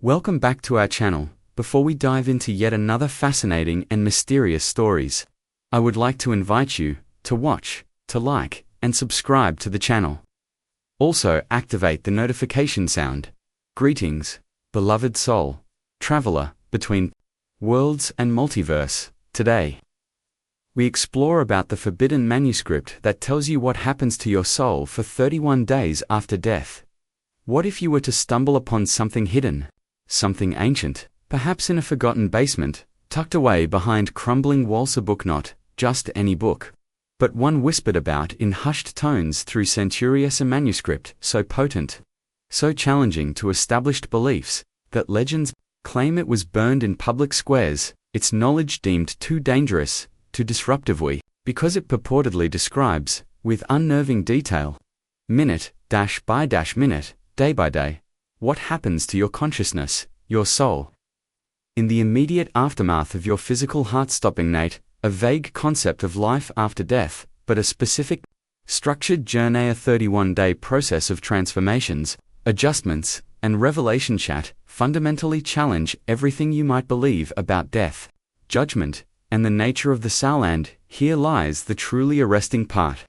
Welcome back to our channel. Before we dive into yet another fascinating and mysterious stories, I would like to invite you to watch, to like, and subscribe to the channel. Also activate the notification sound. Greetings, beloved soul, traveler between worlds and multiverse. Today, we explore about the forbidden manuscript that tells you what happens to your soul for 31 days after death. What if you were to stumble upon something hidden, something ancient, perhaps in a forgotten basement, tucked away behind crumbling walls? A book, not just any book, but one whispered about in hushed tones through centuries. A manuscript so potent, so challenging to established beliefs, that legends claim it was burned in public squares, its knowledge deemed too dangerous, too disruptive, because it purportedly describes, with unnerving detail, minute by minute, day by day, what happens to your consciousness, your soul, in the immediate aftermath of your physical heart stopping. A vague concept of life after death, but a specific, structured journey, a 31-day process of transformations, adjustments, and revelation. Chat fundamentally challenge everything you might believe about death, judgment, and the nature of the soul. And here lies the truly arresting part.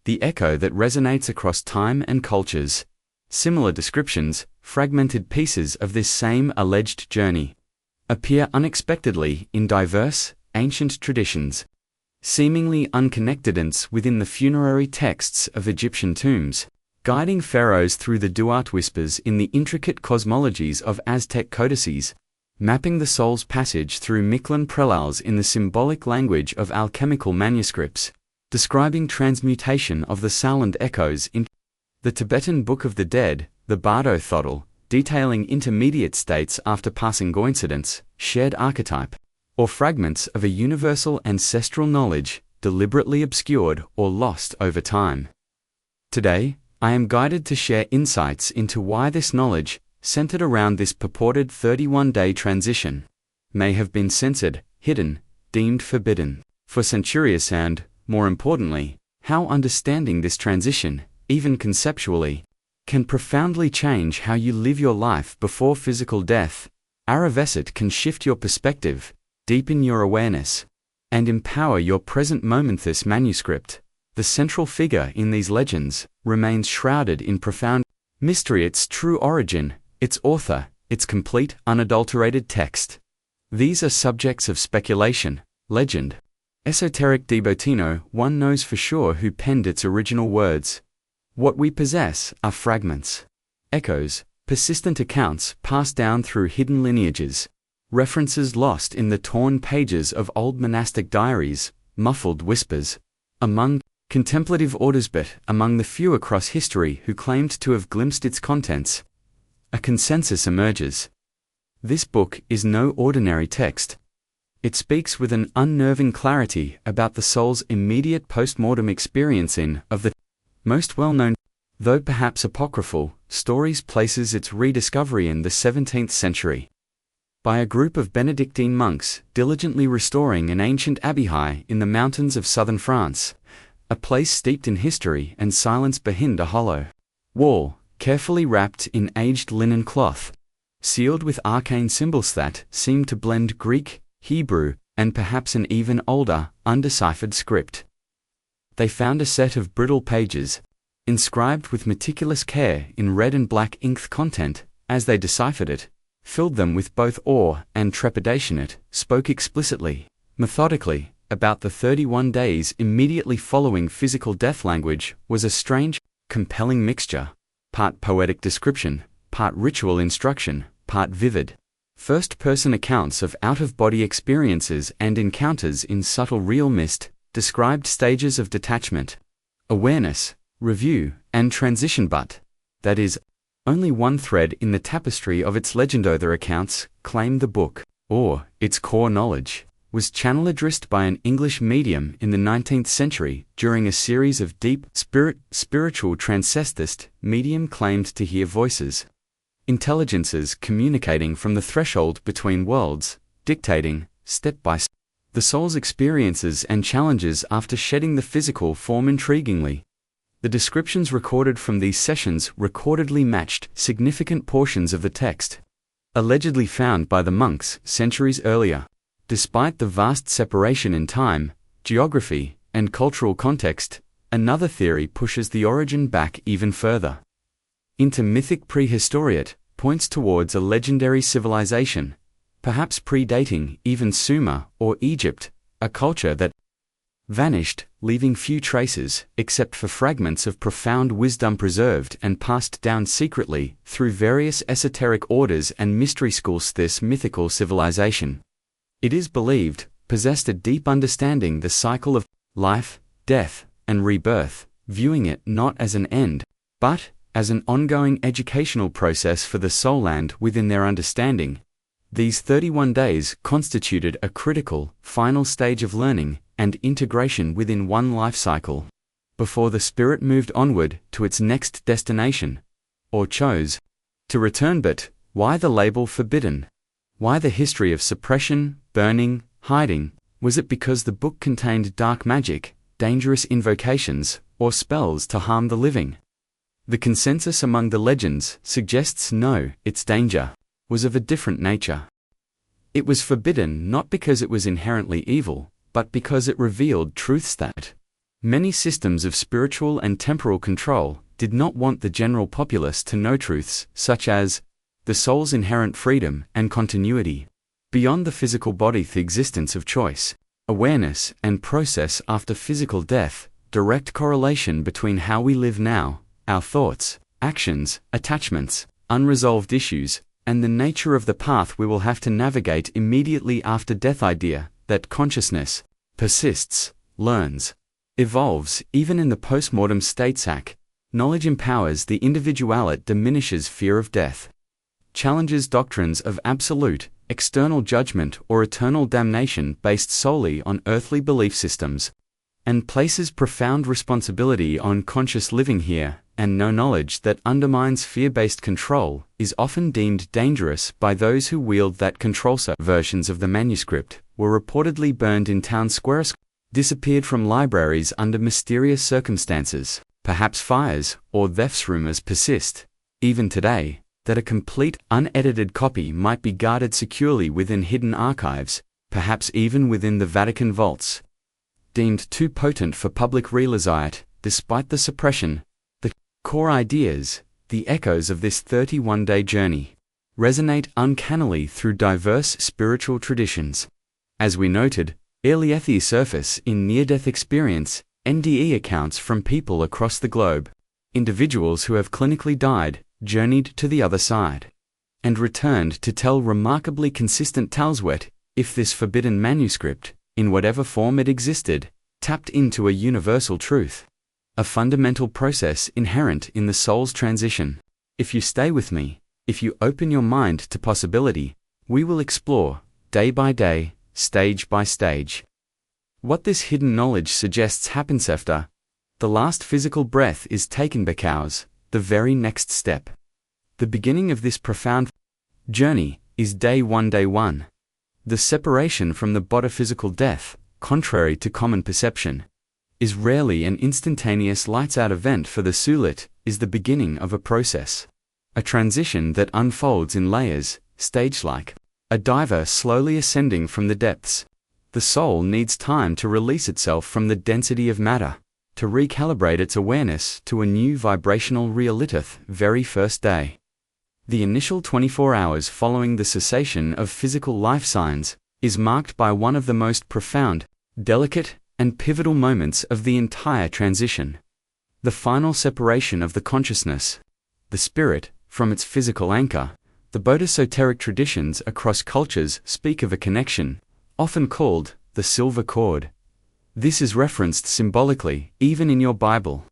The echo that resonates across time and cultures. Similar descriptions, fragmented pieces of this same alleged journey, appear unexpectedly in diverse, ancient traditions, seemingly unconnected within the funerary texts of Egyptian tombs, guiding pharaohs through the Duat whispers in the intricate cosmologies of Aztec codices, mapping the soul's passage through Mictlan prelals in the symbolic language of alchemical manuscripts, describing transmutation of the soul. And echoes in the Tibetan Book of the Dead, the Bardo Thodol, detailing intermediate states after passing coincidence, shared archetype, or fragments of a universal ancestral knowledge, deliberately obscured or lost over time. Today, I am guided to share insights into why this knowledge, centered around this purported 31-day transition, may have been censored, hidden, deemed forbidden for centuries, and, more importantly, how understanding this transition, even conceptually, can profoundly change how you live your life before physical death. Aravesit can shift your perspective, deepen your awareness, and empower your present moment. This manuscript, the central figure in these legends, remains shrouded in profound mystery. Its true origin, its author, its complete, unadulterated text. These are subjects of speculation, legend, esoteric debate. No one knows for sure who penned its original words. What we possess are fragments, echoes, persistent accounts passed down through hidden lineages, references lost in the torn pages of old monastic diaries, muffled whispers among contemplative orders, but among the few across history who claimed to have glimpsed its contents, a consensus emerges. This book is no ordinary text. It speaks with an unnerving clarity about the soul's immediate post-mortem experiencing of the most well-known, though perhaps apocryphal, stories. Places its rediscovery in the 17th century by a group of Benedictine monks diligently restoring an ancient abbey in the mountains of southern France, a place steeped in history and silence behind a hollow wall, carefully wrapped in aged linen cloth, sealed with arcane symbols that seem to blend Greek, Hebrew, and perhaps an even older, undeciphered script. They found a set of brittle pages, inscribed with meticulous care in red and black ink. Content, as they deciphered it, filled them with both awe and trepidation. It spoke explicitly, methodically, about the 31 days immediately following physical death. Language was a strange, compelling mixture, part poetic description, part ritual instruction, part vivid, first-person accounts of out-of-body experiences and encounters in subtle real mist, described stages of detachment, awareness, review, and transition. But that is only one thread in the tapestry of its legend. Other accounts claim the book, or its core knowledge, was channeled addressed by an English medium in the 19th century during a series of deep spiritual transcestist. Medium claimed to hear voices, intelligences communicating from the threshold between worlds, dictating, step by step, the soul's experiences and challenges after shedding the physical form. Intriguingly, the descriptions recorded from these sessions recordedly matched significant portions of the text, allegedly found by the monks centuries earlier. Despite the vast separation in time, geography, and cultural context, another theory pushes the origin back even further. Into mythic prehistoriate points towards a legendary civilization, perhaps predating even Sumer or Egypt, a culture that vanished, leaving few traces except for fragments of profound wisdom preserved and passed down secretly through various esoteric orders and mystery schools. This mythical civilization, it is believed, possessed a deep understanding the cycle of life, death, and rebirth, viewing it not as an end, but as an ongoing educational process for the soul. And within their understanding, these 31 days constituted a critical, final stage of learning and integration within one life cycle, before the spirit moved onward to its next destination, or chose to return. But why the label forbidden? Why the history of suppression, burning, hiding? Was it because the book contained dark magic, dangerous invocations, or spells to harm the living? The consensus among the legends suggests no, its danger was of a different nature. It was forbidden not because it was inherently evil, but because it revealed truths that many systems of spiritual and temporal control did not want the general populace to know. Truths such as the soul's inherent freedom and continuity beyond the physical body, the existence of choice, awareness, and process after physical death, direct correlation between how we live now, our thoughts, actions, attachments, unresolved issues, and the nature of the path we will have to navigate immediately after death. Idea that consciousness persists, learns, evolves even in the post-mortem state. Knowledge empowers the individual. It diminishes fear of death, challenges doctrines of absolute, external judgment or eternal damnation based solely on earthly belief systems, and places profound responsibility on conscious living here and no. Knowledge that undermines fear-based control is often deemed dangerous by those who wield that control. So versions of the manuscript were reportedly burned in town squares, disappeared from libraries under mysterious circumstances, perhaps fires or thefts. Rumors persist, even today, that a complete, unedited copy might be guarded securely within hidden archives, perhaps even within the Vatican vaults. Deemed too potent for public release. Despite the suppression, the core ideas, the echoes of this 31-day journey, resonate uncannily through diverse spiritual traditions. As we noted, early surface in near-death experience, NDE accounts from people across the globe, individuals who have clinically died, journeyed to the other side, and returned to tell remarkably consistent tales. If this forbidden manuscript, in whatever form it existed, tapped into a universal truth, a fundamental process inherent in the soul's transition. If you stay with me, if you open your mind to possibility, we will explore, day by day, stage by stage, what this hidden knowledge suggests happens after the last physical breath is taken. Because the very next step, the beginning of this profound journey, is day one. Day one. The separation from the body. Physical death, contrary to common perception, is rarely an instantaneous lights-out event. For the soul, it is the beginning of a process, a transition that unfolds in layers, stage-like, a diver slowly ascending from the depths. The soul needs time to release itself from the density of matter, to recalibrate its awareness to a new vibrational reality. Very first day. The initial 24 hours following the cessation of physical life signs is marked by one of the most profound, delicate, and pivotal moments of the entire transition. The final separation of the consciousness, the spirit, from its physical anchor. The Bodhisoteric traditions across cultures speak of a connection, often called the silver cord. This is referenced symbolically, even in your Bible.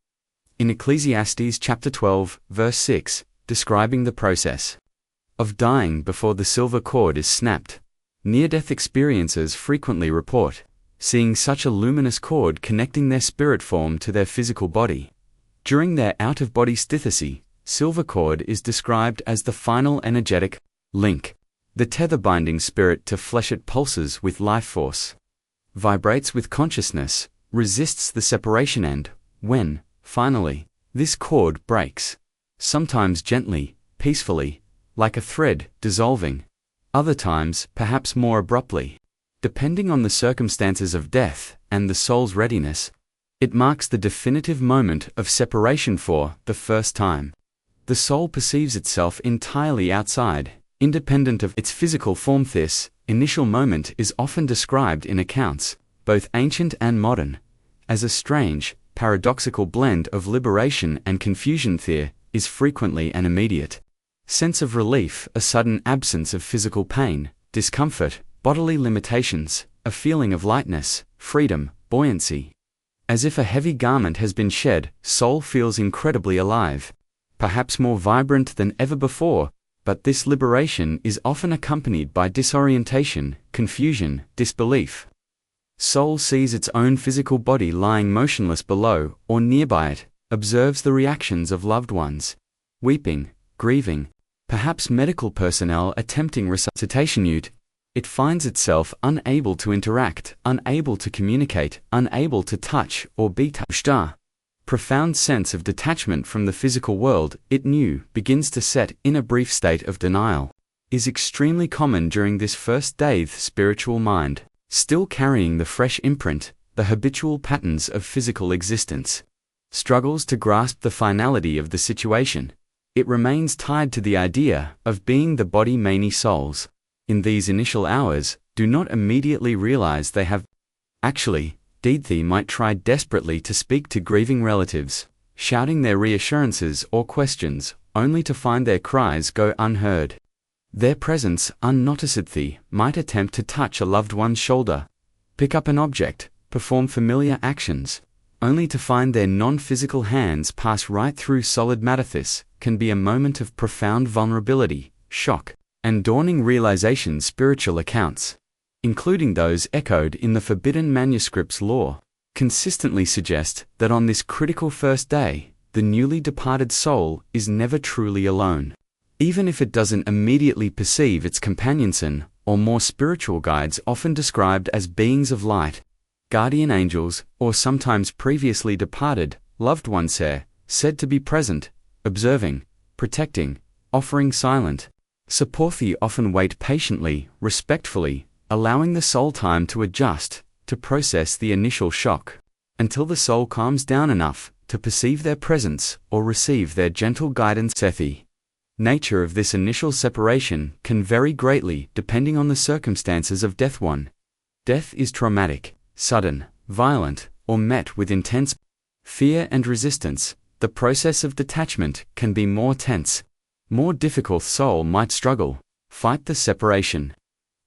In Ecclesiastes chapter 12, verse 6, describing the process of dying before the silver cord is snapped. Near-death experiencers frequently report seeing such a luminous cord connecting their spirit form to their physical body. During their out-of-body sthesi, silver cord is described as the final energetic link. The tether binding spirit to flesh. It pulses with life force, vibrates with consciousness, resists the separation, and, when, finally, this cord breaks, sometimes gently, peacefully, like a thread dissolving. Other times, perhaps more abruptly. Depending on the circumstances of death and the soul's readiness, it marks the definitive moment of separation for the first time. The soul perceives itself entirely outside, independent of its physical form. This initial moment is often described in accounts, both ancient and modern, as a strange, paradoxical blend of liberation and confusion. There is frequently an immediate sense of relief, a sudden absence of physical pain, discomfort, bodily limitations, a feeling of lightness, freedom, buoyancy. As if a heavy garment has been shed, soul feels incredibly alive, perhaps more vibrant than ever before, but this liberation is often accompanied by disorientation, confusion, disbelief. Soul sees its own physical body lying motionless below or nearby it, observes the reactions of loved ones, weeping, grieving, perhaps medical personnel attempting resuscitation. It finds itself unable to interact, unable to communicate, unable to touch or be touched. Profound sense of detachment from the physical world it knew begins to set in. A brief state of denial is extremely common during this first day. The spiritual mind, still carrying the fresh imprint, the habitual patterns of physical existence, struggles to grasp the finality of the situation. It remains tied to the idea of being the body. Many souls, in these initial hours, do not immediately realize they have actually deed. They might try desperately to speak to grieving relatives, shouting their reassurances or questions, only to find their cries go unheard. Their presence unnoticed. They might attempt to touch a loved one's shoulder, pick up an object, perform familiar actions, only to find their non-physical hands pass right through solid matter. This can be a moment of profound vulnerability, shock, and dawning realization. Spiritual accounts, including those echoed in the forbidden manuscripts lore, consistently suggest that on this critical first day, the newly departed soul is never truly alone. Even if it doesn't immediately perceive its companions or more spiritual guides, often described as beings of light, guardian angels, or sometimes previously departed loved ones, are said to be present, observing, protecting, offering silent support. They often wait patiently, respectfully, allowing the soul time to adjust, to process the initial shock, until the soul calms down enough to perceive their presence or receive their gentle guidance. The nature of this initial separation can vary greatly depending on the circumstances of death. Death is traumatic, sudden, violent, or met with intense fear and resistance. The process of detachment can be more tense, more difficult. Soul might struggle, fight the separation,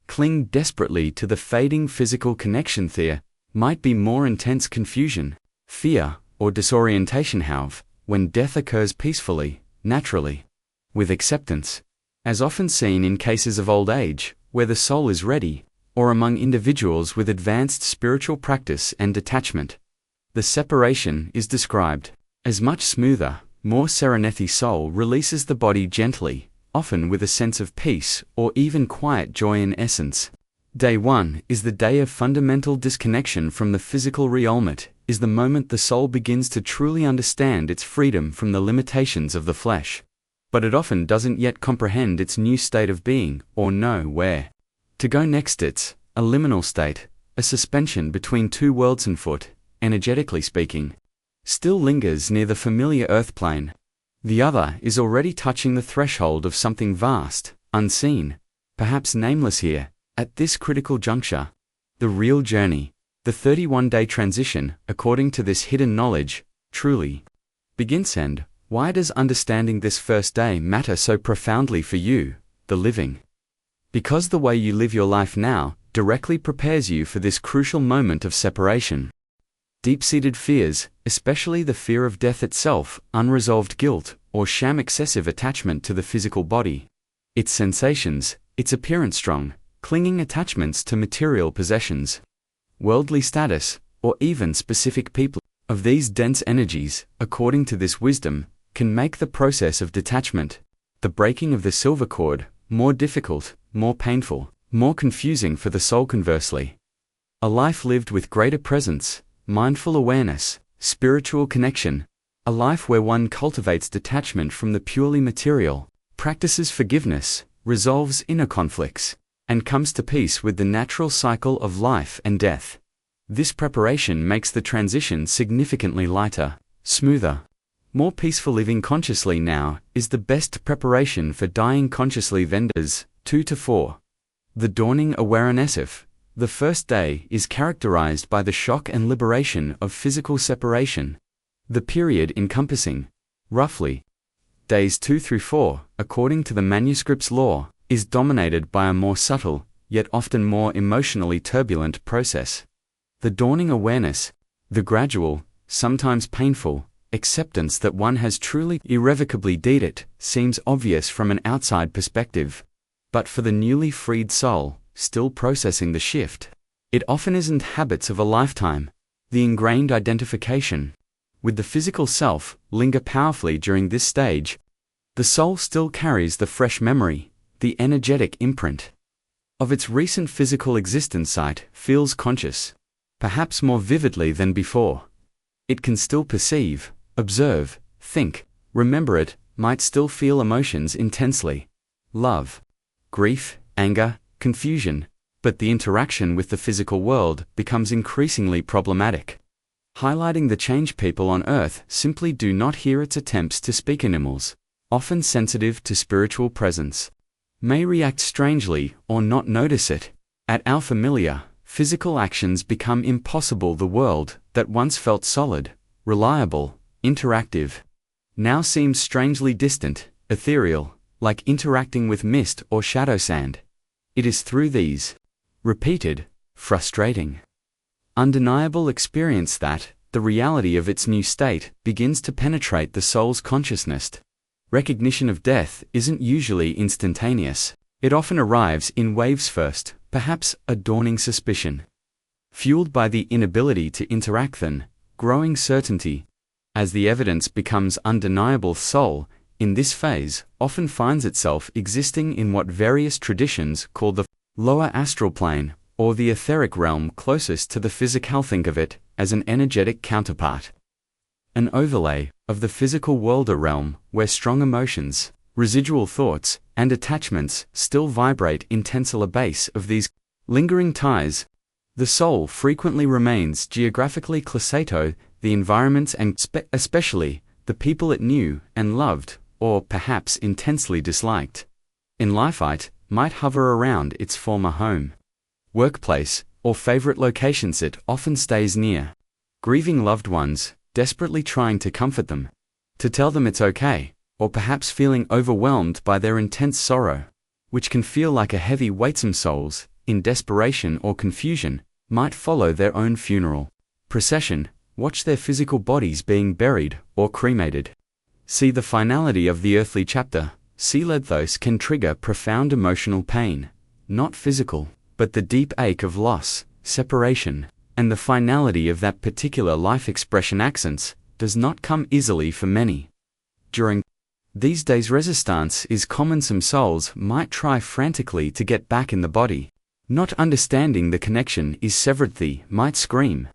cling desperately to the fading physical connection. There might be more intense confusion, fear, or disorientation. However, when death occurs peacefully, naturally, with acceptance, as often seen in cases of old age, where the soul is ready, or among individuals with advanced spiritual practice and detachment, the separation is described as much smoother, more serene. The soul releases the body gently, often with a sense of peace or even quiet joy. In essence, day 1 is the day of fundamental disconnection from the physical realm. It is the moment the soul begins to truly understand its freedom from the limitations of the flesh. But it often doesn't yet comprehend its new state of being or know where to go next. It's a liminal state, a suspension between two worlds. And foot, energetically speaking, still lingers near the familiar earth plane. The other is already touching the threshold of something vast, unseen, perhaps nameless. Here, at this critical juncture, the real journey, the 31-day transition, according to this hidden knowledge, truly begins. And why does understanding this first day matter so profoundly for you, the living? Because the way you live your life now directly prepares you for this crucial moment of separation. Deep-seated fears, especially the fear of death itself, unresolved guilt, or sham excessive attachment to the physical body, its sensations, its appearance, strong, clinging attachments to material possessions, worldly status, or even specific people. Of these dense energies, according to this wisdom, can make the process of detachment, the breaking of the silver cord, more difficult, more painful, more confusing for the soul. Conversely, a life lived with greater presence, mindful awareness, spiritual connection, a life where one cultivates detachment from the purely material, practices forgiveness, resolves inner conflicts, and comes to peace with the natural cycle of life and death. This preparation makes the transition significantly lighter, smoother. More peaceful. Living consciously now is the best preparation for dying consciously. Vendors 2 to 4. The dawning awareness of the first day is characterized by the shock and liberation of physical separation. The period encompassing, roughly, days 2 through 4, according to the Manuscript's law, is dominated by a more subtle, yet often more emotionally turbulent process. The dawning awareness, the gradual, sometimes painful, acceptance that one has truly irrevocably deed it, seems obvious from an outside perspective. But for the newly freed soul, still processing the shift, it often isn't. Habits of a lifetime, the ingrained identification with the physical self, linger powerfully during this stage. The soul still carries the fresh memory, the energetic imprint of its recent physical existence. It feels conscious, perhaps more vividly than before. It can still perceive, observe, think, remember. It might still feel emotions intensely. Love, grief, anger, confusion. But the interaction with the physical world becomes increasingly problematic, highlighting the change. People on Earth simply do not hear its attempts to speak. Animals, often sensitive to spiritual presence, may react strangely or not notice it. At our familiar, physical actions become impossible. The world that once felt solid, reliable, interactive, now seems strangely distant, ethereal, like interacting with mist or shadow sand. It is through these repeated, frustrating, undeniable experience that the reality of its new state begins to penetrate the soul's consciousness. Recognition of death isn't usually instantaneous. It often arrives in waves. First, perhaps a dawning suspicion, fueled by the inability to interact, then growing certainty. As the evidence becomes undeniable, soul, in this phase, often finds itself existing in what various traditions call the lower astral plane, or the etheric realm closest to the physical. Think of it as an energetic counterpart, an overlay of the physical world, a realm where strong emotions, residual thoughts, and attachments still vibrate intensely. A base of these lingering ties, the soul frequently remains geographically close to the environments and especially the people it knew and loved, or perhaps intensely disliked. In life, it might hover around its former home, workplace, or favorite locations. It often stays near grieving loved ones, desperately trying to comfort them, to tell them it's okay, or perhaps feeling overwhelmed by their intense sorrow, which can feel like a heavy weight. Some souls, in desperation or confusion, might follow their own funeral procession, watch their physical bodies being buried or cremated. See the finality of the earthly chapter. Those can trigger profound emotional pain, not physical, but the deep ache of loss, separation, and the finality of that particular life expression. Accents does not come easily for many. During these days, resistance is common. Some souls might try frantically to get back in the body, not understanding the connection is severed. They might scream,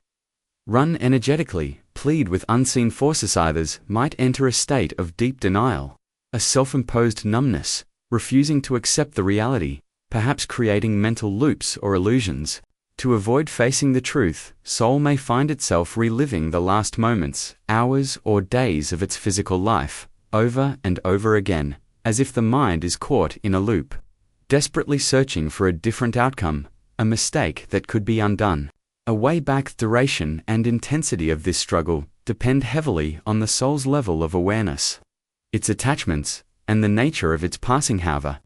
run energetically, plead with unseen forces. Others might enter a state of deep denial, a self-imposed numbness, refusing to accept the reality, perhaps creating mental loops or illusions. To avoid facing the truth, soul may find itself reliving the last moments, hours, or days of its physical life, over and over again, as if the mind is caught in a loop, desperately searching for a different outcome, a mistake that could be undone. A way back. Duration and intensity of this struggle depend heavily on the soul's level of awareness, its attachments, and the nature of its passing. However,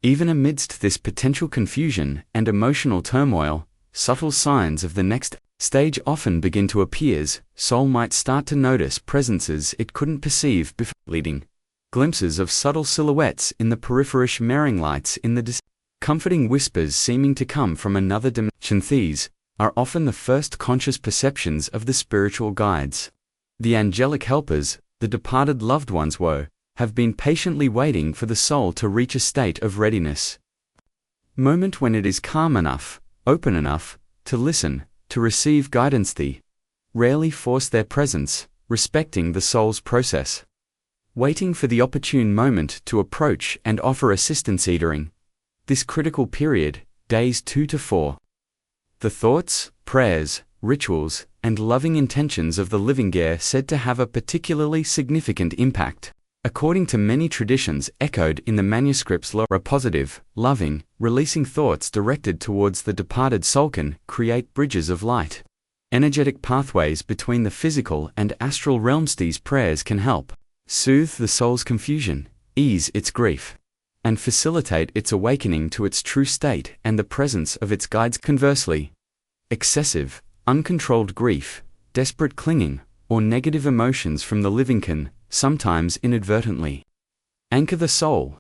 even amidst this potential confusion and emotional turmoil, subtle signs of the next stage often begin to appear. Soul might start to notice presences it couldn't perceive before, leading glimpses of subtle silhouettes in the periphery, shimmering lights in the comforting whispers seeming to come from another dimension. These are often the first conscious perceptions of the spiritual guides, the angelic helpers. The departed loved ones have been patiently waiting for the soul to reach a state of readiness, moment when it is calm enough, open enough, to listen, to receive guidance. They rarely force their presence, respecting the soul's process. waiting for the opportune moment to approach and offer assistance during this critical period, days 2 to 4. The thoughts, prayers, rituals, and loving intentions of the living are said to have a particularly significant impact. According to many traditions echoed in the manuscripts, are positive, loving, releasing thoughts directed towards the departed soul can create bridges of light, energetic pathways between the physical and astral realms. These prayers can help soothe the soul's confusion, ease its grief, and facilitate its awakening to its true state and the presence of its guides. Conversely, excessive, uncontrolled grief, desperate clinging, or negative emotions from the living can, sometimes inadvertently, anchor the soul,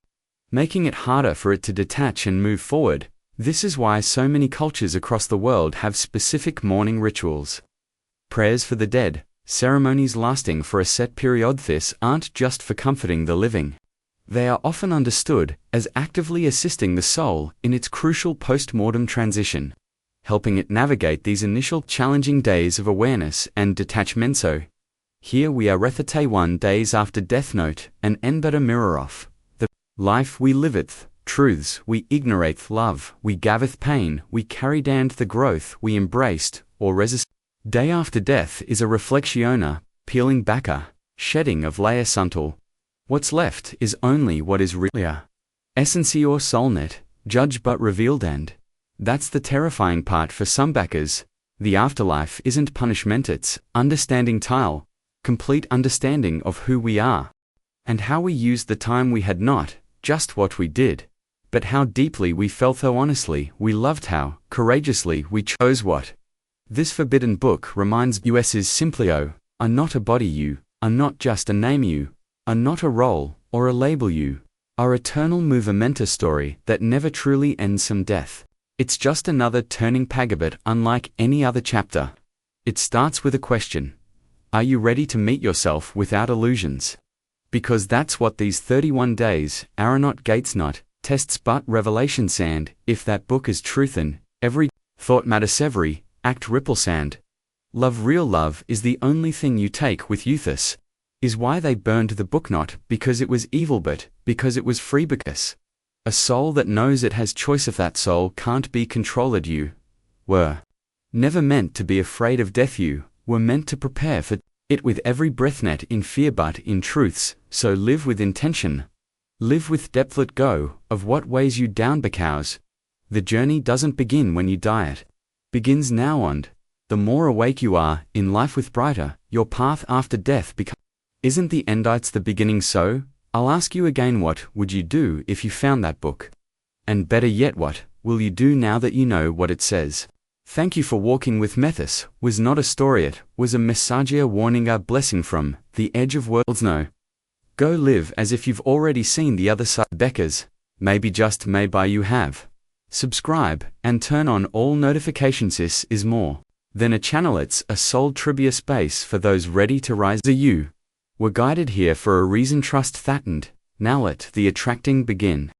making it harder for it to detach and move forward. This is why so many cultures across the world have specific mourning rituals, prayers for the dead, ceremonies lasting for a set period. This aren't just for comforting the living. They are often understood as actively assisting the soul in its crucial post-mortem transition, helping it navigate these initial challenging days of awareness and detachment. So, here we are, 1 days after death. Note and end but a mirror of the life we liveth, truths we ignorate, love we gathereth, pain we carried, and the growth we embraced or resist. Day after death is a reflexiona, peeling back a shedding of layers until what's left is only what is really essence or soulnet, judged but revealed. And that's the terrifying part for some backers. The afterlife isn't punishment, it's understanding tile, complete understanding of who we are, and how we used the time we had, not just what we did, but how deeply we felt, how honestly we loved, how courageously we chose what. This forbidden book reminds us is simply are not a body, you are not just a name, you are not a role or a label, you are eternal movementa story that never truly ends. Some death, it's just another turning pagabit unlike any other chapter. It starts with a question. Are you ready to meet yourself without illusions? Because that's what these 31 days are, not gates, not tests, but revelations. And if that book is truth and every thought matters, every act ripples, and love, real love, is the only thing you take with you, this is why they burned the book, not because it was evil, but because it was free. Because a soul that knows it has choice, if that soul can't be controlled. You were never meant to be afraid of death. You were meant to prepare for it with every breath, not in fear but in truths. So live with intention, live with depth, let go of what weighs you down, because the journey doesn't begin when you die, it begins now. And the more awake you are in life, with brighter your path after death becomes. Isn't the end, it's the beginning. So I'll ask you again, what would you do if you found that book? And better yet, what will you do now that you know what it says? Thank you for walking with Methus. Was not a story, it was a message, a warning, a blessing from the edge of worlds. No. Go live as if you've already seen the other side. Beckers, maybe just maybe you have. Subscribe and turn on all notifications. This is more than a channel, it's a soul trivia space for those ready to rise. You were guided here for a reason, trust that, and now let the attracting begin.